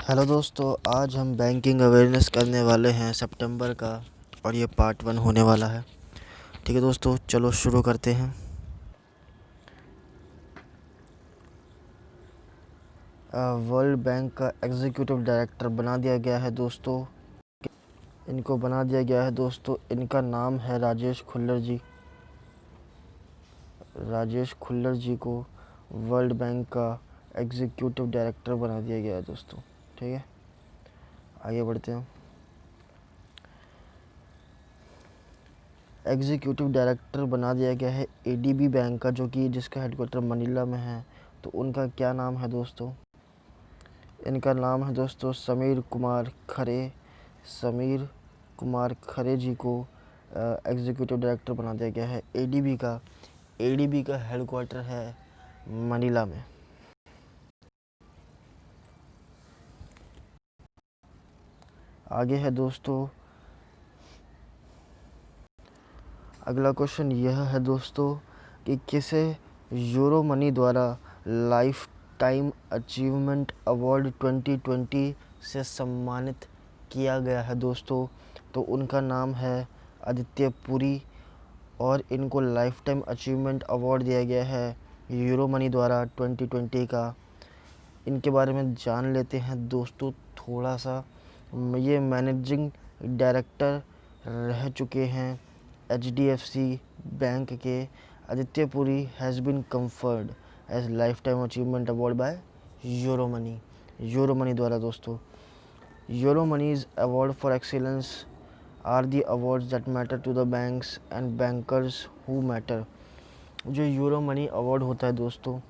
Hello दोस्तों, आज हम बैंकिंग अवेयरनेस करने वाले हैं सितंबर का। और ये पार्ट 1 होने वाला है। ठीक है दोस्तों, चलो शुरू करते हैं। वर्ल्ड बैंक का एग्जीक्यूटिव डायरेक्टर बना दिया गया है दोस्तों। इनको बना दिया गया है दोस्तों, इनका नाम है राजेश खुल्लर जी। राजेश खुल्लर जी को वर्ल्ड बैंक का एग्जीक्यूटिव डायरेक्टर बना दिया गया है दोस्तों। ठीक है, आगे बढ़ते हैं। एग्जीक्यूटिव डायरेक्टर बना दिया गया है एडीबी बैंक का, जो कि जिसका हेडक्वार्टर मनीला में है। तो उनका क्या नाम है दोस्तों? इनका नाम है दोस्तों समीर कुमार खरे। समीर कुमार खरे जी को एग्जीक्यूटिव डायरेक्टर बना दिया गया है एडीबी का। एडीबी का हेडक्वार्टर है मनीला में। आगे है दोस्तों, अगला क्वेश्चन यह है दोस्तों कि किसे यूरो मनी द्वारा लाइफ टाइम अचीवमेंट अवार्ड 2020 से सम्मानित किया गया है दोस्तों? तो उनका नाम है आदित्य पुरी और इनको लाइफ टाइम अचीवमेंट अवार्ड दिया गया है यूरो मनी द्वारा 2020 का। इनके बारे में जान लेते हैं दोस्तों थोड़ा सा। ये मैनेजिंग डायरेक्टर रह चुके हैं HDFC बैंक के। Aditya Puri has been conferred as lifetime achievement award by Euromoney. Euromoney द्वारा दोस्तों। Euromoney's award for excellence are the awards that matter to the banks and bankers who matter. जो Euromoney award होता है दोस्तों,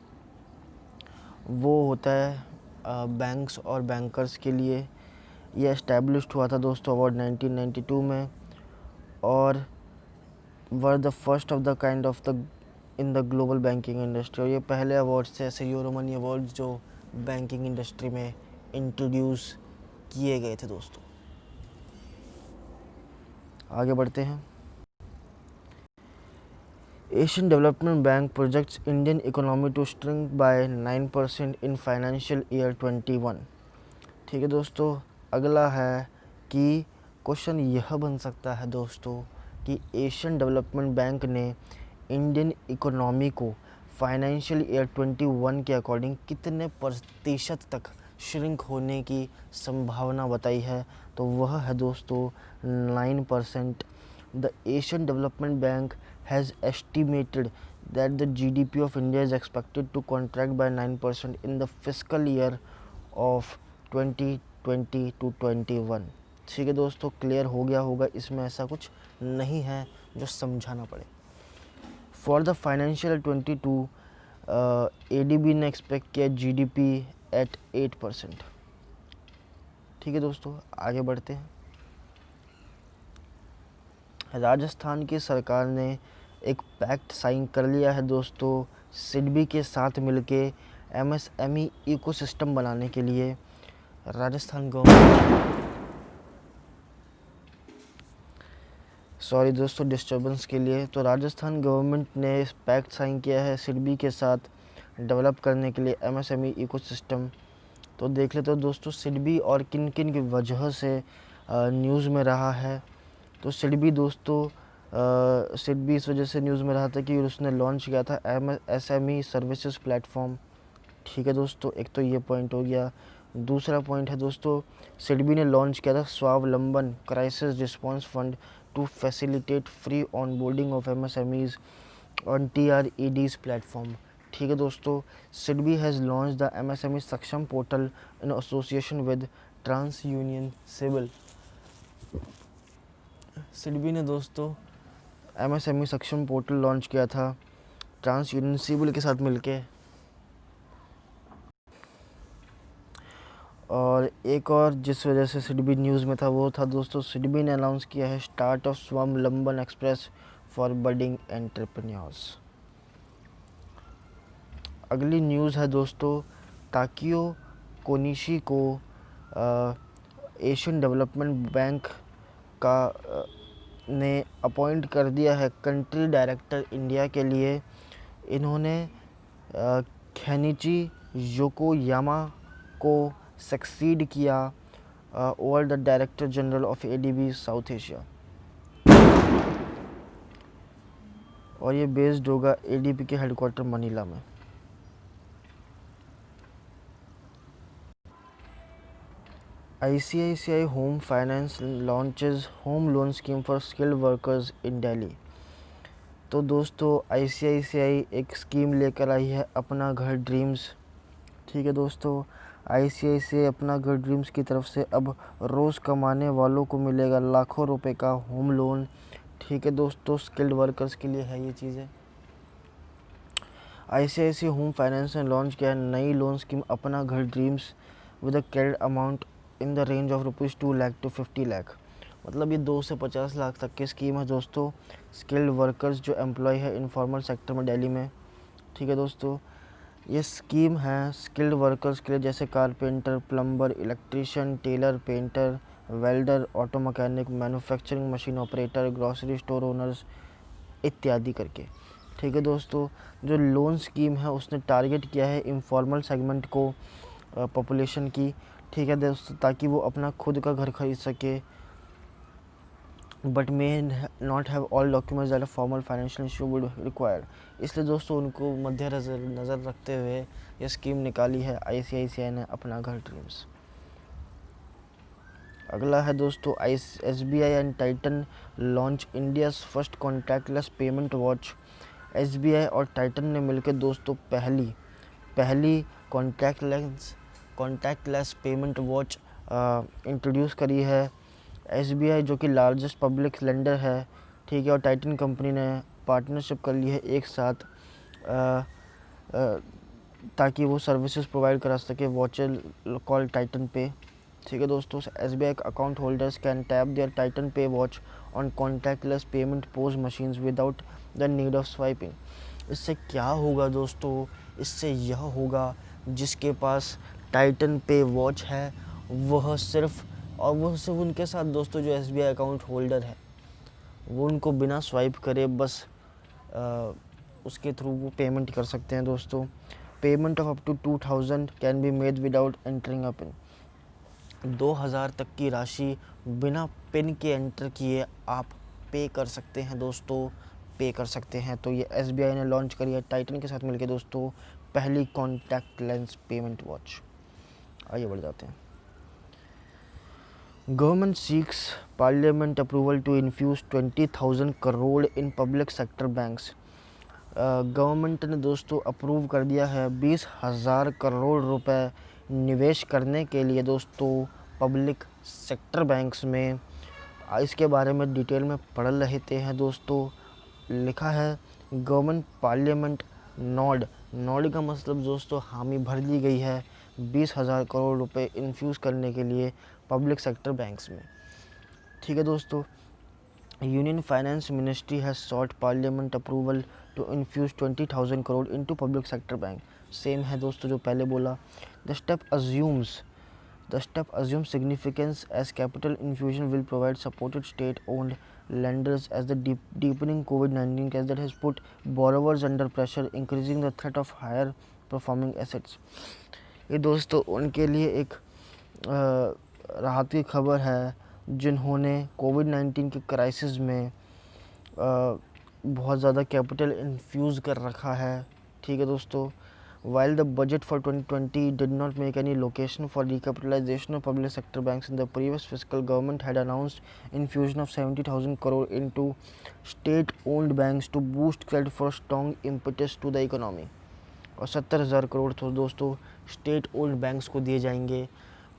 वो होता है banks और बैंकर्स के लिए। ये एस्टैब्लिश्ड हुआ था दोस्तों अवार्ड 1992 में, और were the first of the kind of the in the global banking industry. और ये पहले अवार्ड्स थे ऐसे यूरो मनी अवार्ड्स जो बैंकिंग इंडस्ट्री में इंट्रोड्यूस किए गए थे दोस्तों। आगे बढ़ते हैं। Asian Development Bank projects Indian economy to shrink by 9% in financial year 21। ठीक है दोस्तों, अगला है कि क्वेश्चन यह बन सकता है दोस्तों कि एशियन डेवलपमेंट बैंक ने इंडियन इकोनॉमी को फाइनेंशियल ईयर 21 के अकॉर्डिंग कितने प्रतिशत तक श्रिंक होने की संभावना बताई है? तो वह है दोस्तों 9%। The Asian Development bank has estimated that the GDP of India is expected to contract by 9% in the fiscal year of 2020 to 21। ठीक है दोस्तों, क्लियर हो गया होगा, इसमें ऐसा कुछ नहीं है जो समझाना पड़े। फॉर द फाइनेंशियल 22 ADB ने एक्सपेक्ट किया GDP एट 8%। ठीक है दोस्तों, आगे बढ़ते हैं। राजस्थान की सरकार ने एक पैक्ट साइन कर लिया है दोस्तों सिडबी के साथ मिलके MSME इकोसिस्टम बनाने के लिए। राजस्थान गवर्नमेंट, सॉरी दोस्तों डिस्टर्बेंस के लिए। तो राजस्थान गवर्नमेंट ने इस पैक्ट साइन किया है सिडबी के साथ डेवलप करने के लिए MSME इकोसिस्टम। तो देख लेते हो दोस्तों सिडबी और किन किन की वजह से न्यूज़ में रहा है। तो सिडबी दोस्तों सिडबी इस वजह से न्यूज़ में रहा था कि उसने लॉन्च किया था MSME सर्विसेज प्लेटफॉर्म। ठीक है दोस्तों, एक तो ये पॉइंट हो गया। दूसरा पॉइंट है दोस्तों, सिडबी ने लॉन्च किया था Swavalamban crisis response fund to facilitate free on boarding of MSMEs on TRED's platform. ठीक है दोस्तों, SIDBI has launch the MSME Saksham portal in association with TransUnion CIBIL. SIDBI ने दोस्तों MSME सक्षम पोर्टल लॉन्च किया था ट्रांस यूनियन सिविल के साथ मिलके। और एक और जिस वजह से सिडबी न्यूज़ में था वो था दोस्तों, सिडबी ने अनाउंस किया है स्टार्ट ऑफ स्वावलंबन एक्सप्रेस फॉर बडिंग एंटरप्रेन्योर्स। अगली न्यूज़ है दोस्तों, ताकियो कोनिशी को एशियन डेवलपमेंट बैंक का ने अपॉइंट कर दिया है कंट्री डायरेक्टर इंडिया के लिए। इन्होंने खेनिची योकोयामा को सक्सीड किया over the director general of ADB south Asia, और ये बेस्ड होगा एडीबी के हेडक्वार्टर मनीला में। ICICI home finance launches home loan scheme for skilled workers in Delhi. तो दोस्तों ICICI एक स्कीम लेकर आई है, अपना घर ड्रीम्स। ठीक है दोस्तों, ICICI अपना घर ड्रीम्स की तरफ से अब रोज़ कमाने वालों को मिलेगा लाखों रुपए का होम लोन। ठीक है दोस्तों, स्किल्ड वर्कर्स के लिए है ये चीज़ें। ICICI होम फाइनेंस ने लॉन्च किया नई loan scheme Apna Ghar dreams with a credit amount in the range of ₹2 lakh to 50 lakh. मतलब ये 2 से 50 लाख तक की स्कीम है दोस्तों, स्किल्ड वर्कर्स जो एम्प्लॉय है इनफॉर्मल सेक्टर में दिल्ली में। ठीक है दोस्तों, ये स्कीम है स्किल्ड वर्कर्स के लिए, जैसे carpenter, plumber, electrician, tailor, painter, welder, auto mechanic, manufacturing machine operator, grocery store owners इत्यादि करके। ठीक है दोस्तों, जो लोन स्कीम है उसने टारगेट किया है इनफॉर्मल सेगमेंट को, पॉपुलेशन की। ठीक है दोस्तों, ताकि वो अपना खुद का घर खरीद सके, but may not have all documents that a formal financial issue would required. इसलिए दोस्तों उनको मध्य नज़र रखते हुए ये स्कीम निकाली है ICICI ने, अपना घर ड्रीम्स। अगला है दोस्तों SBI and Titan launch India's first contactless payment watch. SBI और टाइटन ने मिलकर दोस्तों पहली कॉन्टैक्टलेस पेमेंट वॉच इंट्रोड्यूस करी है। SBI जो कि लार्जेस्ट पब्लिक लेंडर है, ठीक है, और टाइटन कंपनी ने पार्टनरशिप कर ली है एक साथ, ताकि वो सर्विसेज प्रोवाइड करा सके वॉचेस कॉल टाइटन पे। ठीक है दोस्तों, SBI account holders can tap their Titan pay watch on contactless payment POS machines without the need of swiping. इससे क्या होगा दोस्तों, इससे यह होगा जिसके पास टाइटन पे वॉच है वह सिर्फ उनके साथ दोस्तों जो SBI अकाउंट होल्डर है वो उनको बिना स्वाइप करे बस उसके थ्रू वो पेमेंट कर सकते हैं दोस्तों। Payment of up to 2000 can be made without entering a pin. 2000 तक की राशि बिना पिन के एंटर किए आप पे कर सकते हैं दोस्तों, पे कर सकते हैं। तो ये SBI ने लॉन्च करी है टाइटन के साथ मिलकर दोस्तों पहली कॉन्टैक्ट लेंस पेमेंट वॉच। आइए बढ़ जाते हैं। Government seeks parliament approval to infuse 20,000 crore in public sector banks. गवर्नमेंट ने दोस्तों अप्रूव कर दिया है 20,000 करोड़ रुपए निवेश करने के लिए दोस्तों पब्लिक सेक्टर बैंक्स में। इसके बारे में डिटेल में पढ़ लेते हैं दोस्तों। लिखा है गवर्नमेंट पार्लियामेंट नॉड का मतलब दोस्तों हामी भर दी गई है 20,000 करोड़ रुपए इन्फ्यूज़ करने के लिए पब्लिक सेक्टर बैंक्स में। ठीक है दोस्तों, union finance ministry has sought parliament approval to infuse 20,000 crore into public sector bank. Same है दोस्तों जो पहले बोला। The step assumes significance as capital infusion will provide supported state-owned lenders as the deepening COVID-19 case that has put borrowers under pressure, increasing the threat of higher performing assets। ये दोस्तों उनके लिए एक राहत की खबर है जिन्होंने COVID-19 के क्राइसिस में बहुत ज़्यादा कैपिटल इन्फ्यूज़ कर रखा है। ठीक है दोस्तों, while the budget for 2020 did not make any allocation for recapitalization of public sector banks in the previous fiscal, government had announced infusion of 70,000 crore into state-owned banks to boost credit for strong impetus to the economy। और 70,000 करोड़ तो दोस्तों state owned banks को दिए जाएंगे।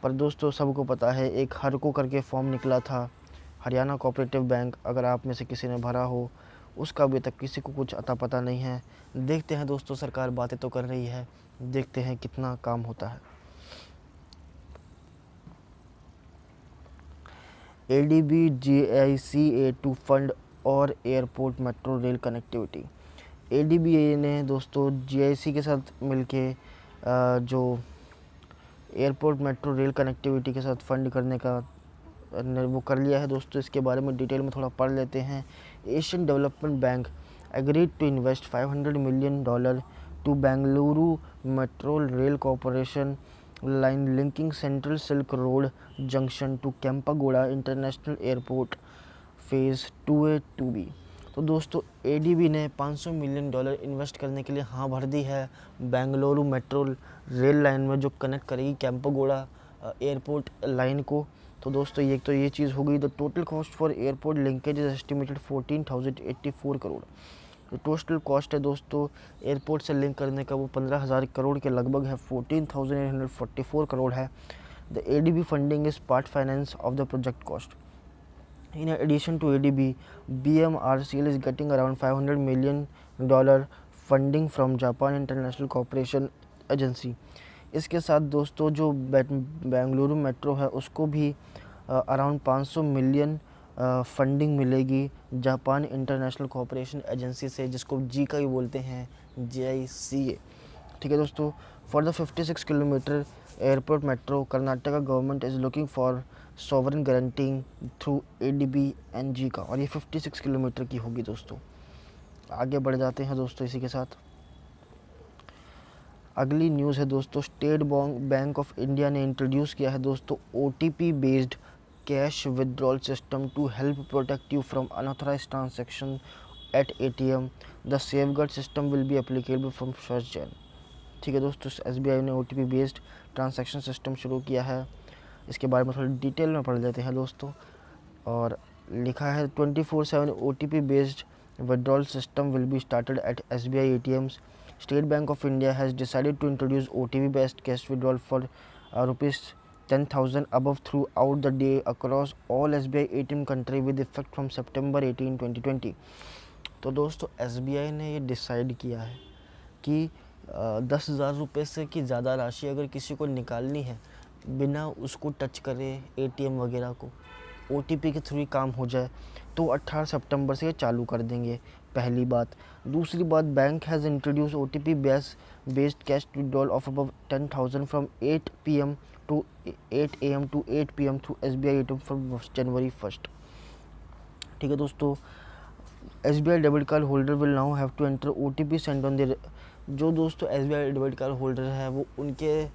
पर दोस्तों सबको पता है एक हरको करके फॉर्म निकला था हरियाणा कोऑपरेटिव बैंक, अगर आप में से किसी ने भरा हो, उसका अभी तक किसी को कुछ अता पता नहीं है। देखते हैं दोस्तों, सरकार बातें तो कर रही है, देखते हैं कितना काम होता है। ADB GICA टू फंड और airport metro rail connectivity. ADB ने दोस्तों GIC के साथ मिलके जो एयरपोर्ट मेट्रो रेल कनेक्टिविटी के साथ फंड करने का वो कर लिया है दोस्तों। इसके बारे में डिटेल में थोड़ा पढ़ लेते हैं। Asian Development Bank agreed to invest $500 million to Bengaluru metro rail corporation line linking Central Silk Road Junction to Kempagoda International Airport phase 2A 2B। तो दोस्तों एडीबी ने $500 मिलियन इन्वेस्ट करने के लिए हाँ भर दी है बेंगलुरु मेट्रो रेल लाइन में, जो कनेक्ट करेगी केम्पागोड़ा एयरपोर्ट लाइन को। तो दोस्तों ये चीज़ हो गई। The total cost for airport linkage is estimated 14,084 crore. जो टोटल कॉस्ट है दोस्तों एयरपोर्ट से लिंक करने का वो 15,000 करोड़ के लगभग है, 14,844 करोड़ है। The ADB funding is part finance of the project cost. In addition to ADB, BMRCL is getting around $500 million funding from Japan International Cooperation Agency. इसके साथ दोस्तों जो बेंगलुरु मेट्रो है उसको भी अराउंड 500 मिलियन फंडिंग मिलेगी जापान इंटरनेशनल कॉपरेशन एजेंसी से, जिसको जी का ही बोलते हैं, JICA। ठीक है दोस्तों। For the 56 kilometre airport metro, Karnataka government is looking for sovereign guaranteeing through ADB and JICA, और ये 56 किलोमीटर की होगी दोस्तों। आगे बढ़ जाते हैं दोस्तों इसी के साथ। अगली न्यूज़ है दोस्तों, स्टेट बैंक ऑफ इंडिया ने इंट्रोड्यूस किया है दोस्तों OTP based cash withdrawal system to help protect you from unauthorise transaction at ATM। The safeguard system will be applicable from 1 Jan। ठीक है दोस्तों, SBI ने OTP बेस्ड ट्रांजैक्शन सिस्टम शुरू किया है। इसके बारे में थोड़ा डिटेल में पढ़ लेते हैं दोस्तों। और लिखा है 24/7 OTP based withdrawal system will be started at SBI ATMs. State Bank of India has decided to introduce OTP based cash withdrawal for rupees 10,000 above throughout the day across all SBI ATM country with effect from September 18, 2020। तो दोस्तों SBI ने ये decide किया है कि 10,000 रुपये से की ज़्यादा राशि अगर किसी को निकालनी है बिना उसको टच करे ATM वगैरह को, OTP के थ्रू ही काम हो जाए, तो 18 सितंबर से ये चालू कर देंगे, पहली बात। दूसरी बात, bank has introduce OTP based cash withdrawal of above 10,000 from 8 PM to 8 AM to 8 PM through SBI ATM फ्रॉम January 1। ठीक है दोस्तों, SBI debit card holder will now have to enter OTP send on there. जो दोस्तों SBI debit card holder है वो उनके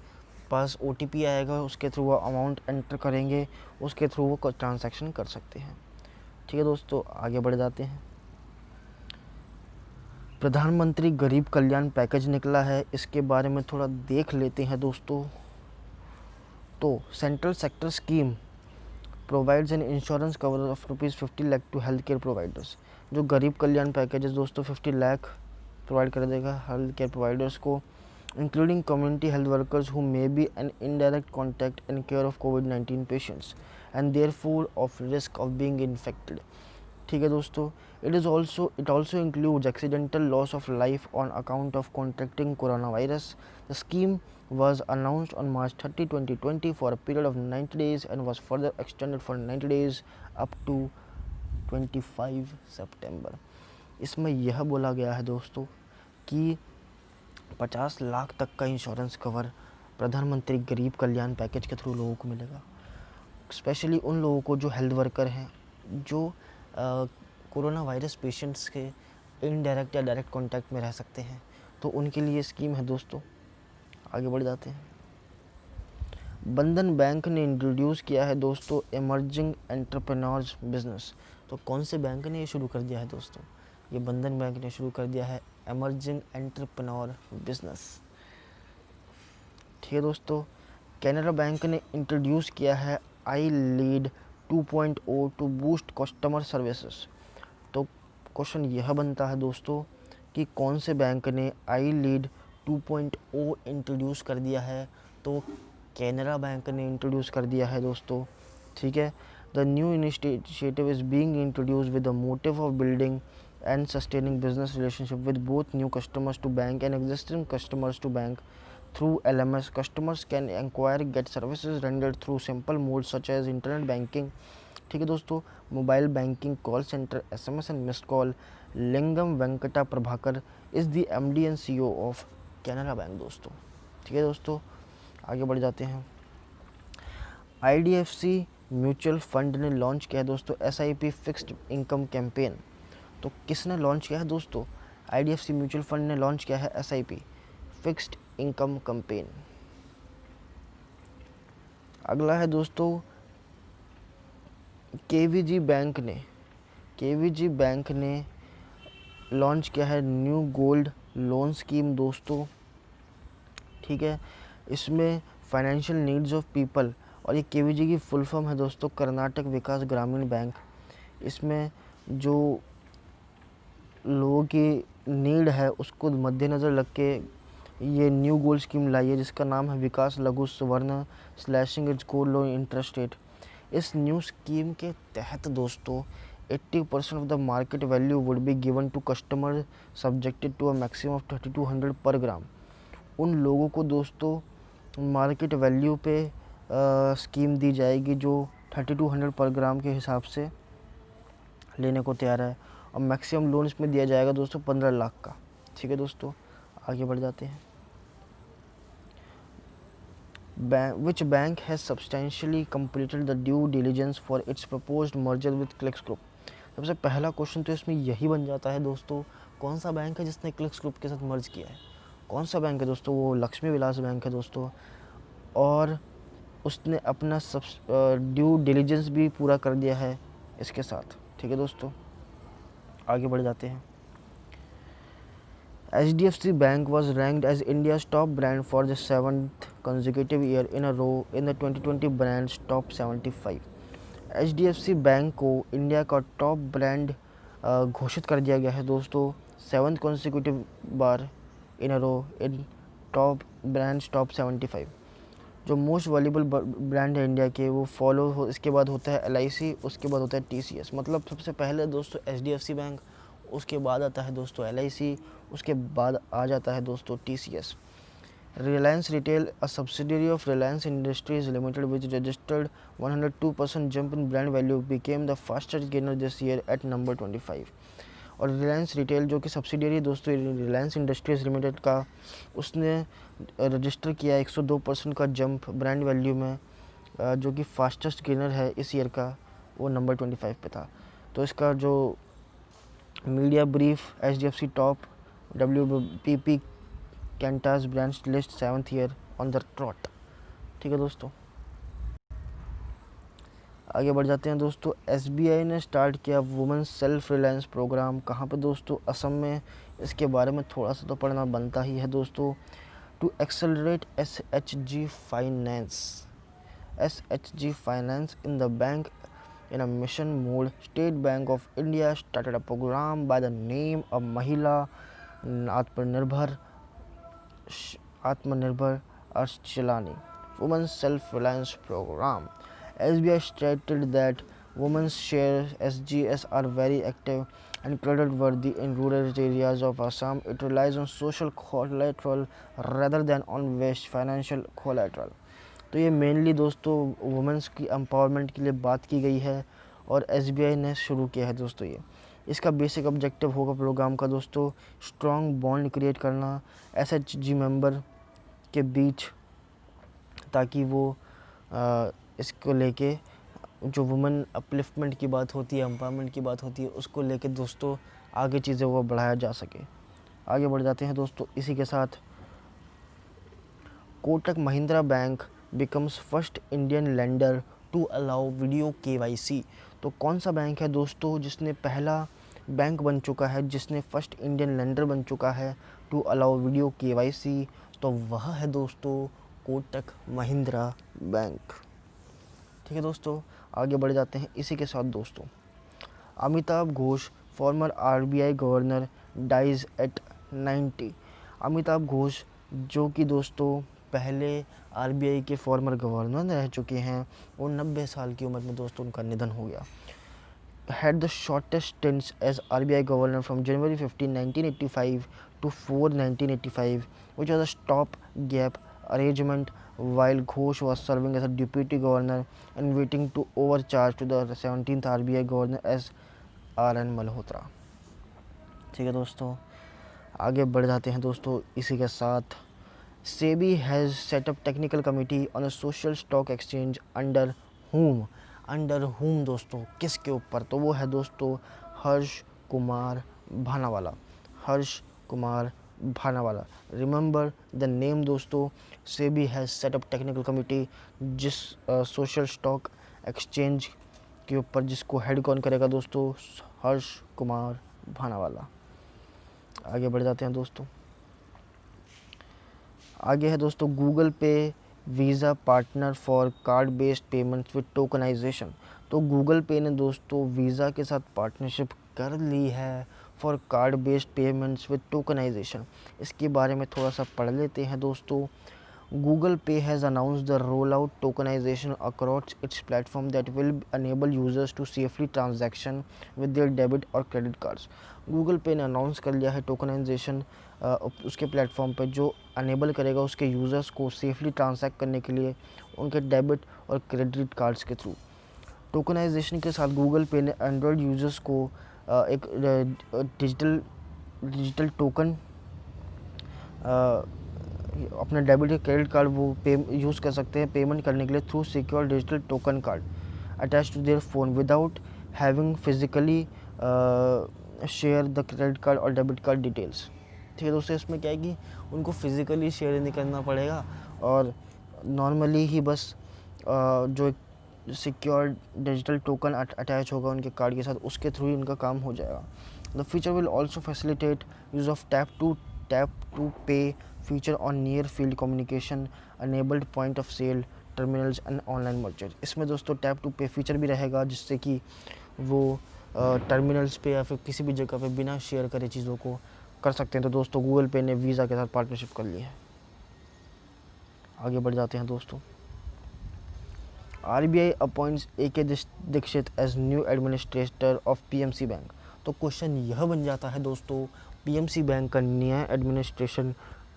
पास OTP आएगा, उसके थ्रू वो अमाउंट एंटर करेंगे, उसके थ्रू वो ट्रांजैक्शन कर सकते हैं। ठीक है दोस्तों, आगे बढ़ जाते हैं। प्रधानमंत्री गरीब कल्याण पैकेज निकला है, इसके बारे में थोड़ा देख लेते हैं दोस्तों। तो central sector scheme provides an insurance cover of ₹50 lakh to health care providers. जो गरीब कल्याण पैकेज है दोस्तों 50 लाख प्रोवाइड कर देगा हेल्थ केयर प्रोवाइडर्स को, including community health workers who may be an indirect contact and care of COVID-19 patients and therefore of risk of being infected। ठीक है दोस्तों, it also includes accidental loss of life on account of contracting coronavirus। The scheme was announced on March 30, 2020 for a period of 90 days and was further extended for 90 days up to 25 सितंबर। इसमें यह बोला गया है दोस्तों कि 50 लाख तक का insurance cover प्रधानमंत्री गरीब कल्याण पैकेज के थ्रू लोगों को मिलेगा। स्पेशली उन लोगों को जो हेल्थ वर्कर हैं, जो कोरोना वायरस पेशेंट्स के इनडायरेक्ट या डायरेक्ट कांटेक्ट में रह सकते हैं, तो उनके लिए स्कीम है दोस्तों। आगे बढ़ जाते हैं। बंधन बैंक ने इंट्रोड्यूस किया है दोस्तों इमर्जिंग एंटरप्रेन्योर्स बिजनेस। तो कौन से बैंक ने ये शुरू कर दिया है दोस्तों? ये बंधन बैंक ने शुरू कर दिया है इमर्जिंग एंटरप्रेन्योर बिजनेस। ठीक है दोस्तों, कैनरा बैंक ने इंट्रोड्यूस किया है I lead 2.0 to boost customer services. तो क्वेश्चन यह बनता है दोस्तों कि कौन से बैंक ने आई लीड 2.0 इंट्रोड्यूस कर दिया है? तो कैनरा बैंक ने इंट्रोड्यूस कर दिया है दोस्तों। ठीक है, the new initiative is being introduce with the motive of building and sustaining business relationship with both new customers to bank and existing customers to bank through LMS। Customers can inquire get services rendered through simple modes such as internet banking। ठीक है दोस्तों, mobile banking, call centre, SMS and missed call. Lingam Venkata Prabhakar is the MD and CEO of Canara bank दोस्तों। ठीक है दोस्तों, आगे बढ़ जाते हैं। IDFC म्यूचुअल फंड ने लॉन्च किया है दोस्तों SIP फिक्स्ड इनकम कैंपेन। तो किसने लॉन्च किया है दोस्तों? IDFC म्यूचुअल फंड ने लॉन्च किया है SIP फिक्स्ड इनकम कैंपेन। अगला है दोस्तों केवीजी बैंक ने लॉन्च किया है न्यू गोल्ड लोन स्कीम दोस्तों, ठीक है। इसमें फाइनेंशियल नीड्स ऑफ पीपल, और ये केवीजी की फुल फॉर्म है दोस्तों कर्नाटक विकास ग्रामीण बैंक। इसमें जो लोगों की नीड है उसको मद्देनज़र रख के ये न्यू गोल्ड स्कीम लाई है, जिसका नाम है Vikas Laghu Swarn slashing its gold loan interest rate. इस न्यू स्कीम के तहत दोस्तों 80% of the market value would be given to customer subjected to a maximum of 3200 per gram. उन लोगों को दोस्तों मार्केट वैल्यू पे स्कीम दी जाएगी जो 3200 पर ग्राम के हिसाब से लेने को तैयार है, और मैक्सिमम लोन इसमें दिया जाएगा दोस्तों 15 लाख का, ठीक है दोस्तों। आगे बढ़ जाते हैं। Which bank has substantially completed the due diligence for its proposed merger with Clicks Group? सबसे पहला क्वेश्चन तो इसमें यही बन जाता है दोस्तों, कौन सा बैंक है जिसने क्लिक्स ग्रुप के साथ मर्ज किया है? कौन सा बैंक है दोस्तों? वो लक्ष्मी विलास बैंक है दोस्तों, और उसने अपना सब ड्यू डिलीजेंस भी पूरा कर दिया है इसके साथ, ठीक है दोस्तों। आगे बढ़ जाते हैं। HDFC Bank was ranked as India's top brand for the 7th consecutive year in a row in the 2020 Brands Top 75। HDFC bank को इंडिया का टॉप ब्रांड घोषित कर दिया गया है दोस्तों 7th consecutive बार इन अ रो इन टॉप ब्रांड्स टॉप 75। जो मोस्ट वैल्यूबल ब्रांड है इंडिया के वो फॉलो हो, इसके बाद होता है LIC, उसके बाद होता है TCS। मतलब सबसे पहले दोस्तों HDFC बैंक, उसके बाद आता है दोस्तों LIC, उसके बाद आ जाता है दोस्तों TCS। Reliance Retail, a subsidiary of Reliance Industries Limited, which registered 102% jump in brand value, became the fastest gainer this year at number 25। और रिलायंस रिटेल जो कि सब्सिडियरी दोस्तों रिलायंस इंडस्ट्रीज़ लिमिटेड का, उसने रजिस्टर किया 102% का जंप ब्रांड वैल्यू में, जो कि फास्टेस्ट गेनर है इस ईयर का, वो नंबर 25 पे था। तो इसका जो media brief HDFC top WPP Kantar brands list 7th year on the trot, ठीक है दोस्तों। आगे बढ़ जाते हैं दोस्तों। SBI ने स्टार्ट किया वुमेन सेल्फ रिलायंस प्रोग्राम, कहाँ पे दोस्तों? असम में। इसके बारे में थोड़ा सा तो पढ़ना बनता ही है दोस्तों। To accelerate SHG finance in the bank in a mission mode, State Bank of India started a program by the name of Mahila Atmanirbhar Archalani Women's Self-Reliance Program। SBI stated that women's share SGS are very active and credit-worthy in rural areas of Assam. It relies on social collateral rather than on waste financial collateral। तो ये mainly दोस्तों women's की empowerment के लिए बात की गई है, और SBI ने शुरू किया है दोस्तों ये। इसका बेसिक ऑब्जेक्टिव होगा प्रोग्राम का दोस्तों स्ट्रॉन्ग बॉन्ड क्रिएट करना SHG मेंबर के बीच, ताकि वो इसको लेके जो वुमेन अपलिफ्टमेंट की बात होती है, एम्पावरमेंट की बात होती है, उसको लेके दोस्तों आगे चीज़ें वो बढ़ाया जा सके। आगे बढ़ जाते हैं दोस्तों इसी के साथ। Kotak Mahindra bank becomes first Indian lender to allow video KYC। तो कौन सा बैंक है दोस्तों जिसने पहला बैंक बन चुका है, जिसने फर्स्ट इंडियन लेंडर बन चुका है टू अलाउ वीडियो KYC? तो वह है दोस्तों कोटक महिंद्रा बैंक, ठीक है दोस्तों। आगे बढ़ जाते हैं इसी के साथ दोस्तों। Amitabh Ghosh former RBI governor dies at 90। Amitabh Ghosh जो कि दोस्तों पहले RBI के फॉर्मर गवर्नर रह चुके हैं, वो 90 साल की उम्र में दोस्तों उनका निधन हो गया। Had the shortest stints as RBI governor from January 15, 1985 to 4, 1985, which was a stop-gap arrangement while Ghosh was serving as a deputy governor and waiting to overcharge to the 17th RBI governor as RN Malhotra। ठीक है दोस्तों, आगे बढ़ जाते हैं दोस्तों इसी के साथ। SEBI has set up technical committee on a social stock exchange under whom दोस्तों किसके ऊपर? तो वो है दोस्तों Harsh Kumar भानावाला। Harsh Kumar भानावाला। Remember the name दोस्तों, SEBI has set up technical committee, जिस सोशल स्टॉक एक्सचेंज के ऊपर जिसको हेड कौन करेगा दोस्तों, हर्ष कुमार भानावाला। आगे बढ़ जाते हैं दोस्तों। आगे है दोस्तों Google Pay Visa partner for card based payments with tokenization. तो गूगल पे ने दोस्तों वीज़ा के साथ पार्टनरशिप कर ली है for card based payments with tokenization. इसके बारे में थोड़ा सा पढ़ लेते हैं दोस्तों। Google Pay has announced the rollout tokenization across its platform that will enable users to safely transaction with their debit और credit cards। Google Pay ने अनाउंस कर लिया है टोकनाइजेशन उसके प्लेटफॉर्म पे, जो अनेबल करेगा उसके यूज़र्स को सेफली ट्रांसैक्ट करने के लिए उनके डेबिट और क्रेडिट कार्ड्स के थ्रू। टोकनाइजेशन के साथ गूगल पे ने एंड्रॉयड यूज़र्स को एक डिजिटल टोकन अपना डेबिट या क्रेडिट कार्ड वो यूज़ कर सकते हैं पेमेंट करने के लिए through secure digital token card attach to their phone without having physically share the credit card और डेबिट कार्ड डिटेल्स। ठीक है दोस्तों, इसमें क्या है कि उनको फिज़िकली शेयर नहीं करना पड़ेगा और नॉर्मली ही बस जो सिक्योर डिजिटल टोकन अटैच होगा उनके कार्ड के साथ, उसके थ्रू ही इनका काम हो जाएगा। The feature will also facilitate use of tap to pay feature on near field communication enabled point of sale terminals and online merchant. इसमें दोस्तों टैप टू पे फीचर भी रहेगा जिससे कि वो टर्मिनल्स पे या फिर किसी भी जगह पे बिना शेयर करे चीज़ों को कर सकते हैं। तो दोस्तों गूगल पे ने वीज़ा के साथ पार्टनरशिप कर ली है। आगे बढ़ जाते हैं दोस्तों। RBI appoints AK Dikshit as new administrator of PMC bank. तो क्वेश्चन यह बन जाता है दोस्तों, PMC बैंक का नया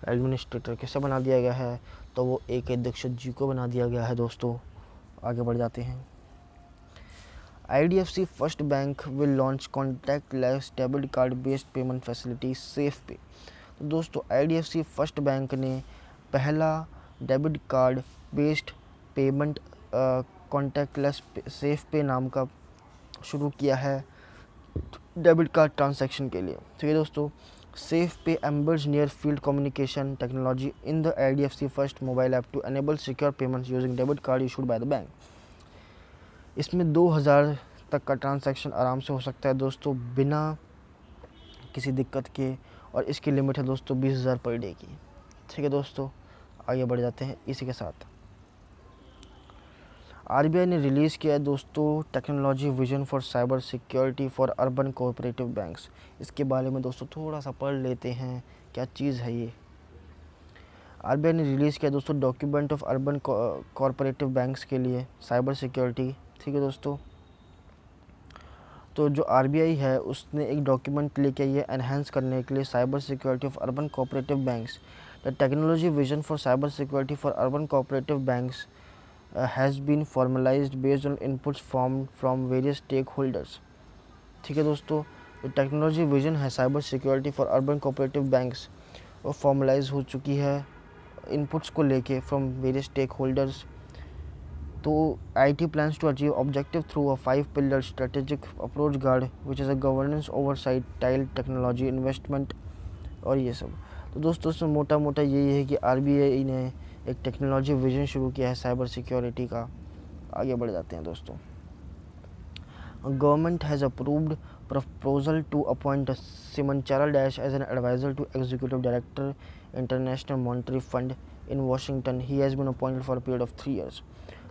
एडमिनिस्ट्रेटर किसे बना दिया गया है, तो वो AK दीक्षित जी को बना दिया गया है दोस्तों। आगे बढ़ जाते हैं। IDFC first bank will launch contactless debit card based payment facility safe पे। तो दोस्तों IDFC फर्स्ट बैंक ने पहला debit card based payment contactless safe पे नाम का शुरू किया है डेबिट कार्ड ट्रांजैक्शन के लिए। ठीक है दोस्तों, safe pay embeds near field communication technology in the IDFC first mobile app to enable secure payments using debit card issued by the bank. इसमें 2000 तक का ट्रांजैक्शन आराम से हो सकता है दोस्तों बिना किसी दिक्कत के, और इसकी लिमिट है दोस्तों 20,000 पर डे की। ठीक है दोस्तों, आगे बढ़ जाते हैं इसी के साथ। RBI ने रिलीज़ किया है दोस्तों technology vision for cyber security for urban cooperative banks. इसके बारे में दोस्तों थोड़ा सा पढ़ लेते हैं क्या चीज़ है ये। RBI ने रिलीज़ किया दोस्तों document of urban cooperative banks के लिए साइबर सिक्योरिटी। ठीक है दोस्तों, तो जो RBI है उसने एक डॉक्यूमेंट लेके ये एनहेंस करने के लिए cyber security of urban cooperative banks. The technology vision for cyber security for urban cooperative banks has been formalized based on inputs from various stakeholders। ठीक है दोस्तों, जो टेक्नोलॉजी विजन है cyber security for urban cooperative banks वो formalise हो चुकी है inputs को लेके फ्रॉम वेरियस स्टेक होल्डर्स। तो IT plans to achieve objective through a 5-pillar strategic approach guard which is a governance oversight tile technology investment और ये सब। तो दोस्तों इसमें मोटा मोटा यही है कि RBI ने एक टेक्नोलॉजी विजन शुरू किया है साइबर सिक्योरिटी का। आगे बढ़ जाते हैं दोस्तों। Government has approved proposal to appoint Simanchala Dash as an adviser to executive director international monetary fund in Washington. He has been appointed for a period of 3 years।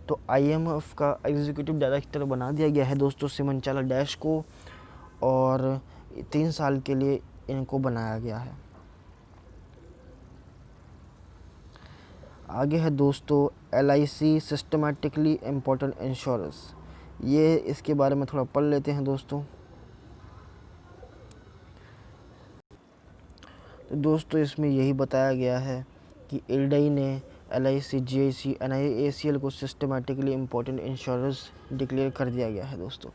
तो IMF का एग्जीक्यूटिव डायरेक्टर बना दिया गया है दोस्तों सिमंचारा डैश को, और 3 साल के लिए इनको बनाया गया है। आगे है दोस्तों LIC सिस्टमेटिकली इम्पोर्टेंट इंश्योरेंस। ये इसके बारे में थोड़ा पढ़ लेते हैं दोस्तों। तो दोस्तों इसमें यही बताया गया है कि IRDAI ने LIC GIC NIACL को सिस्टमेटिकली इम्पोर्टेंट इंश्योरेंस डिक्लेयर कर दिया गया है दोस्तों।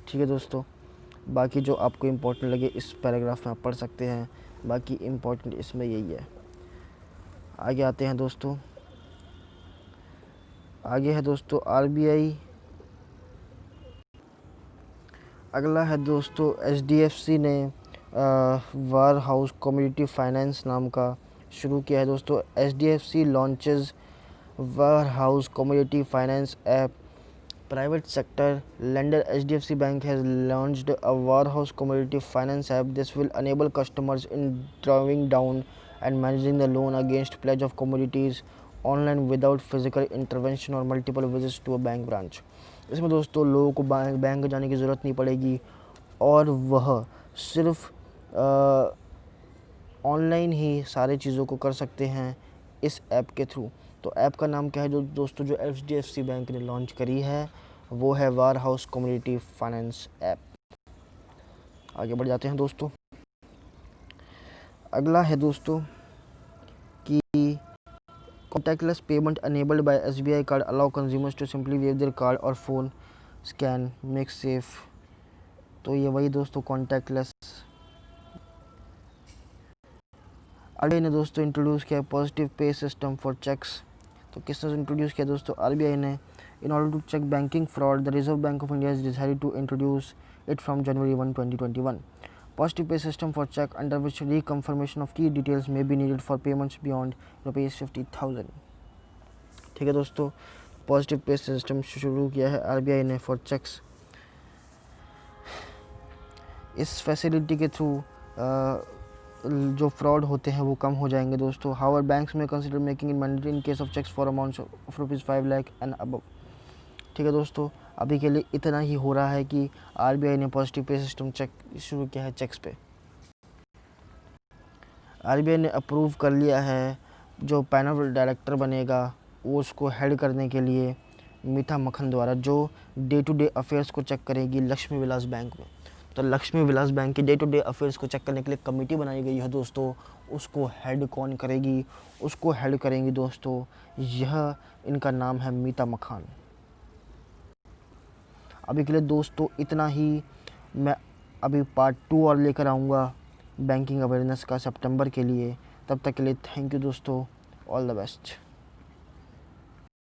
ठीक है दोस्तों, बाकी जो आपको इम्पोर्टेंट लगे इस पैराग्राफ में आप पढ़ सकते हैं, बाकी इम्पोर्टेंट इसमें यही है। आगे आते हैं दोस्तों। आगे है दोस्तों RBI। अगला है दोस्तों HDFC ने वार हाउस कम्युनिटी फाइनेंस नाम का शुरू किया है दोस्तों। HDFC launches warehouse community finance app. Private sector lender HDFC Bank has launched a warehouse community finance app. This will enable customers in drawing down and managing the loan against pledge of commodities online without physical intervention or multiple visits to a bank branch. इसमें दोस्तों लोगों को bank जाने की ज़रूरत नहीं पड़ेगी और वह सिर्फ ऑनलाइन ही सारी चीज़ों को कर सकते हैं इस ऐप के थ्रू। तो ऐप का नाम क्या है जो दोस्तों जो HDFC बैंक ने लॉन्च करी है वो है वार हाउस कम्युनिटी फाइनेंस ऐप। आगे बढ़ जाते हैं दोस्तों। अगला है दोस्तों कि contactless payment enabled by SBI card allow consumers to simply wave their card or phone scan make safe। तो ये वही दोस्तों कॉन्टैक्टलेस। RBI ने दोस्तों इंट्रोड्यूस किया positive pay system for checks. तो किसने इंट्रोड्यूस किया दोस्तों? RBI ने। In order to check banking fraud, the Reserve Bank of India has decided to introduce it from January 1, 2021. Positive pay system for check under which reconfirmation of key details may be needed for payments beyond ₹50,000। ठीक है दोस्तों, positive pay system शुरू किया है RBI ने for cheques. इस facility के through जो फ्रॉड होते हैं वो कम हो जाएंगे दोस्तों। However banks may consider making it mandatory in case of cheques for amounts of ₹5 lakh and above. ठीक है दोस्तों, अभी के लिए इतना ही हो रहा है कि RBI ने पॉजिटिव पे सिस्टम चेक शुरू किया है चेक्स पे। RBI ने अप्रूव कर लिया है जो पैनल डायरेक्टर बनेगा वो उसको हेड करने के लिए मीठा मक्खन द्वारा, जो डे टू डे अफेयर्स को चेक करेगी लक्ष्मी विलास बैंक में। तो लक्ष्मी विलास बैंक के डे टू डे अफेयर्स को चेक करने के लिए कमेटी बनाई गई है दोस्तों। उसको हेड कौन करेगी? उसको हेड करेंगी दोस्तों, यह इनका नाम है मीठा मक्खन। अभी के लिए दोस्तों इतना ही। मैं अभी पार्ट 2 और लेकर आऊँगा बैंकिंग अवेयरनेस का सितंबर के लिए। तब तक के लिए थैंक यू दोस्तों, ऑल द बेस्ट।